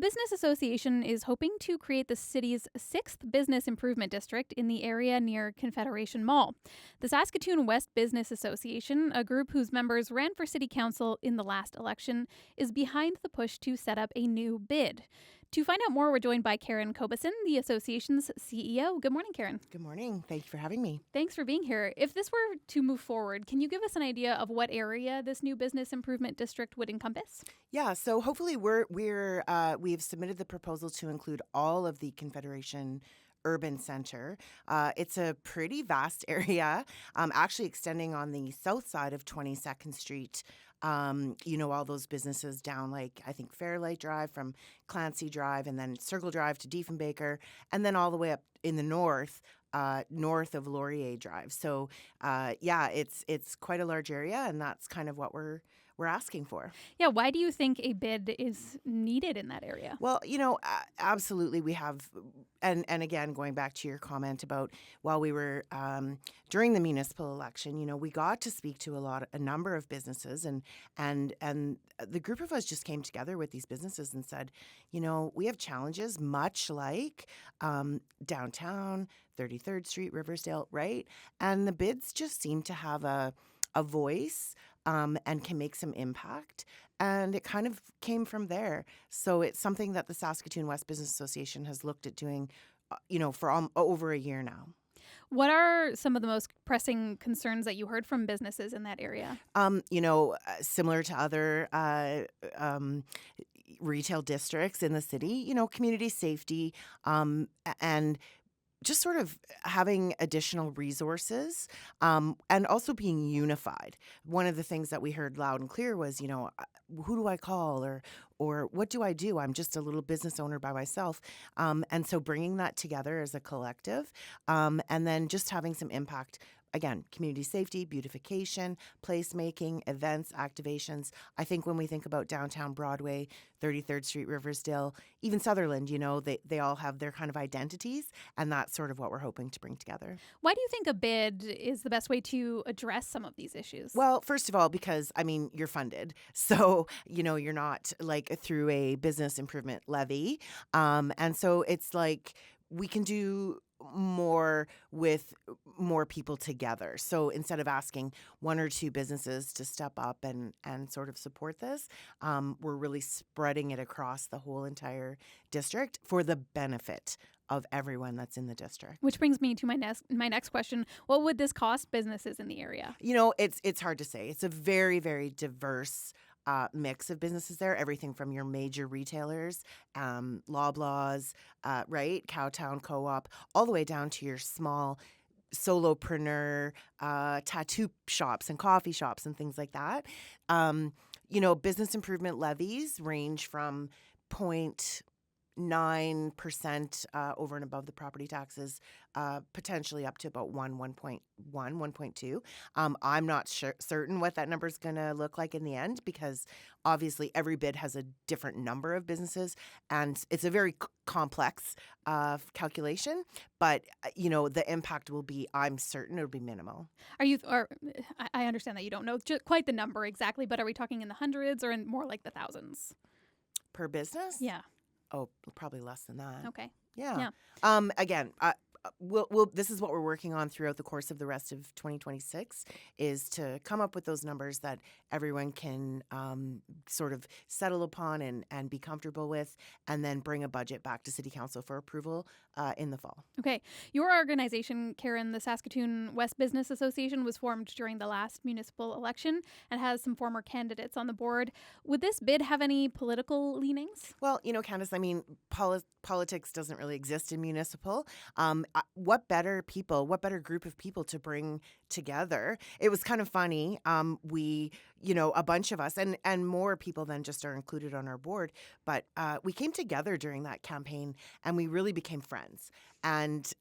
business association is hoping to create the city's sixth business improvement district in the area near Confederation Mall. The Saskatoon West Business Association, a group whose members ran for city council in the last election, is behind the push to set up a new bid. To find out more, we're joined by Karen Kobason, the association's CEO. Good morning, Karen. Good morning. Thank you for having me. Thanks for being here. If this were to move forward, can you give us an idea of what area this new business improvement district would encompass? Yeah, so hopefully we've submitted the proposal to include all of the Confederation Urban Center. It's a pretty vast area, actually extending on the south side of 22nd Street. All those businesses down, like, I think Fairlight Drive from Clancy Drive, and then Circle Drive to Diefenbaker, and then all the way up in the north of Laurier Drive. So, it's quite a large area, and that's kind of what we're asking for. Yeah, why do you think a bid is needed in that area? Well, absolutely we have, and again, going back to your comment about while we were during the municipal election, we got to speak to a number of businesses, and the group of us just came together with these businesses and said, we have challenges much like downtown, 33rd Street, Riversdale, right? And the bids just seem to have a voice and can make some impact. And it kind of came from there. So it's something that the Saskatoon West Business Association has looked at doing, for over a year now. What are some of the most pressing concerns that you heard from businesses in that area? Similar to other retail districts in the city, community safety and just sort of having additional resources and also being unified. One of the things that we heard loud and clear was, who do I call or what do I do? I'm just a little business owner by myself. And so bringing that together as a collective and then just having some impact. Again, community safety, beautification, placemaking, events, activations. I think when we think about downtown Broadway, 33rd Street, Riversdale, even Sutherland, they all have their kind of identities, and that's sort of what we're hoping to bring together. Why do you think a bid is the best way to address some of these issues? Well, first of all, because, you're funded. So, you're not like through a business improvement levy. And so it's like we can do more with more people together. So instead of asking one or two businesses to step up and sort of support this, we're really spreading it across the whole entire district for the benefit of everyone that's in the district. Which brings me to my next question. What would this cost businesses in the area? It's hard to say. It's a very, very diverse mix of businesses there, everything from your major retailers, Loblaws, right, Cowtown Co-op, all the way down to your small solopreneur tattoo shops and coffee shops and things like that. Business improvement levies range from 0.9% over and above the property taxes, potentially up to about 1.2. I'm not certain what that number is going to look like in the end, because obviously every bid has a different number of businesses, and it's a very complex calculation. But the impact will be, I'm certain, it'll be minimal. I understand that you don't know quite the number exactly, but are we talking in the hundreds or in more like the thousands Per business? Yeah. Oh, probably less than that. Okay. Yeah. Again, this is what we're working on throughout the course of the rest of 2026, is to come up with those numbers that everyone can sort of settle upon and be comfortable with, and then bring a budget back to City Council for approval in the fall. Okay. Your organization, Karen, the Saskatoon West Business Association, was formed during the last municipal election and has some former candidates on the board. Would this bid have any political leanings? Well, Candace, politics doesn't really exist in municipal. What better group of people to bring together? It was kind of funny. We, a bunch of us and more people than just are included on our board, but we came together during that campaign and we really became friends. And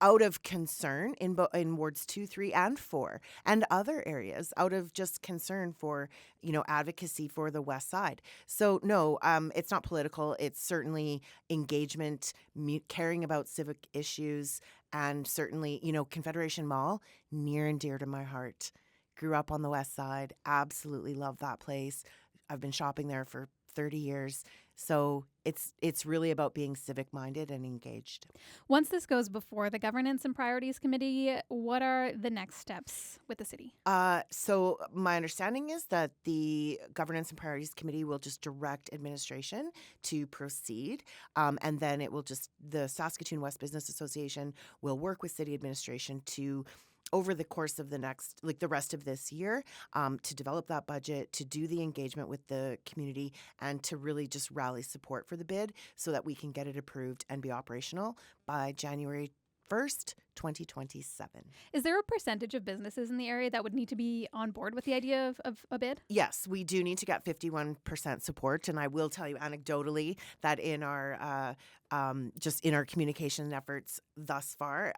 out of concern in wards 2, 3, and 4, and other areas, out of just concern for advocacy for the West Side. So no, it's not political. It's certainly engagement, caring about civic issues, and certainly Confederation Mall, near and dear to my heart. Grew up on the West Side, absolutely love that place. I've been shopping there for 30 years. So it's really about being civic minded and engaged. Once this goes before the Governance and Priorities Committee, what are the next steps with the city? So my understanding is that the Governance and Priorities Committee will just direct administration to proceed, and then the Saskatoon West Business Association will work with city administration to over the course of the rest of this year, to develop that budget, to do the engagement with the community, and to really just rally support for the bid so that we can get it approved and be operational by January 1st, 2027. Is there a percentage of businesses in the area that would need to be on board with the idea of a bid? Yes, we do need to get 51% support, and I will tell you anecdotally that in our just in our communication efforts thus far,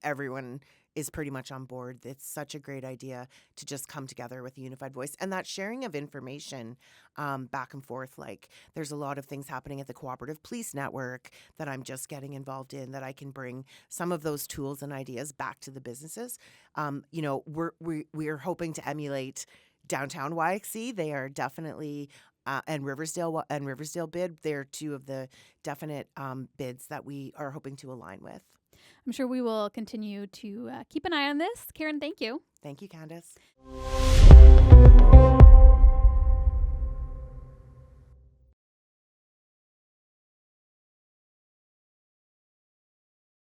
everyone is pretty much on board. It's such a great idea to just come together with a unified voice, and that sharing of information back and forth. Like there's a lot of things happening at the Cooperative Police Network that I'm just getting involved in that I can bring some of those tools and ideas back to the businesses. We're hoping to emulate downtown YXC. They are definitely and Riversdale bid. They're two of the definite bids that we are hoping to align with. I'm sure we will continue to keep an eye on this. Karen, thank you. Thank you, Candace.